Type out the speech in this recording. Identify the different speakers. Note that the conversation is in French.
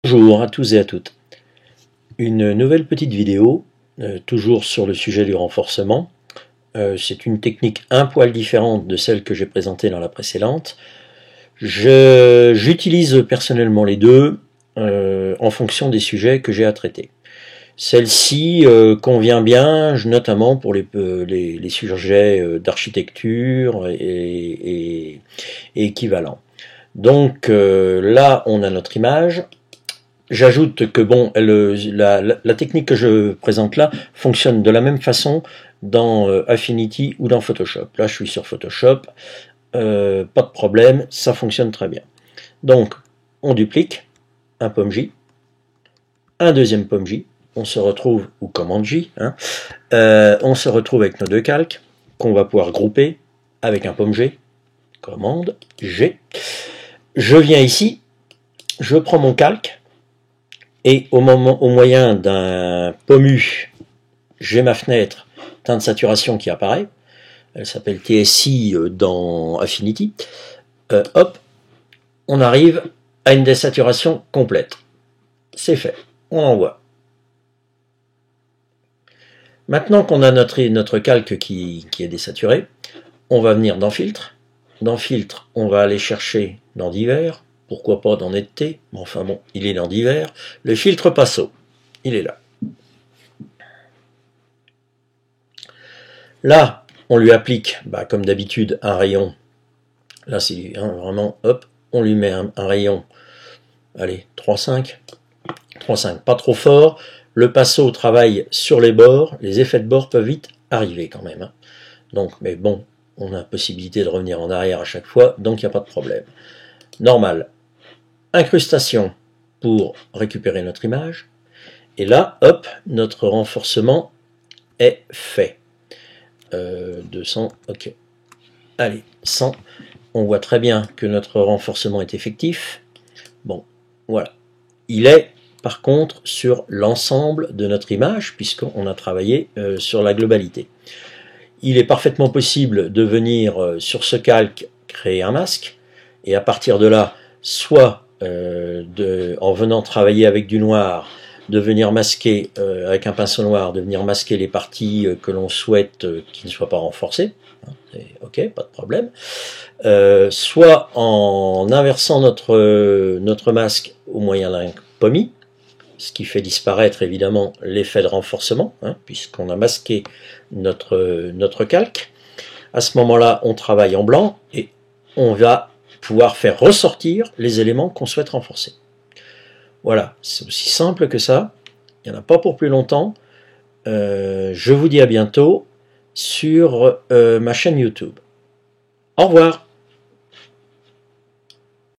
Speaker 1: Bonjour à tous et à toutes. Une nouvelle petite vidéo, toujours sur le sujet du renforcement. C'est une technique un poil différente de celle que j'ai présentée dans la précédente. J'utilise personnellement les deux en fonction des sujets que j'ai à traiter. Celle-ci convient bien, notamment pour les sujets d'architecture et équivalents. Donc là, on a notre image. J'ajoute que bon, la technique que je présente là fonctionne de la même façon dans Affinity ou dans Photoshop. Là, je suis sur Photoshop, pas de problème, ça fonctionne très bien. Donc, on duplique un pomme J, un deuxième pomme J, on se retrouve, ou commande J, hein, on se retrouve avec nos deux calques qu'on va pouvoir grouper avec un pomme G, commande G. Je viens ici, je prends mon calque, et au moyen d'un pommu, j'ai ma fenêtre teinte de saturation qui apparaît. Elle s'appelle TSI dans Affinity. Hop, on arrive à une désaturation complète. C'est fait, on envoie. Maintenant qu'on a notre calque qui est désaturé, on va venir dans Filtre. Dans Filtre, on va aller chercher dans Divers. Pourquoi pas dans netteté, mais enfin bon, il est dans divers. Le filtre Passo, il est là. Là, on lui applique, comme d'habitude, un rayon. Là, c'est vraiment, hop, on lui met un rayon, allez, 3,5. 3,5, pas trop fort. Le Passo travaille sur les bords. Les effets de bord peuvent vite arriver quand même. Donc, mais bon, on a la possibilité de revenir en arrière à chaque fois, donc il n'y a pas de problème. Normal. Incrustation pour récupérer notre image. Et là, hop, notre renforcement est fait. 200, ok. Allez, 100. On voit très bien que notre renforcement est effectif. Bon, voilà. Il est, par contre, sur l'ensemble de notre image, puisqu'on a travaillé sur la globalité. Il est parfaitement possible de venir sur ce calque créer un masque, et à partir de là, soit en venant travailler avec du noir, de venir masquer avec un pinceau noir, de venir masquer les parties que l'on souhaite qui ne soient pas renforcées, ok, pas de problème, soit en inversant notre masque au moyen d'un pommi, ce qui fait disparaître évidemment l'effet de renforcement, puisqu'on a masqué notre calque. À ce moment-là, on travaille en blanc et on va pouvoir faire ressortir les éléments qu'on souhaite renforcer. Voilà, c'est aussi simple que ça. Il n'y en a pas pour plus longtemps. Je vous dis à bientôt sur ma chaîne YouTube. Au revoir.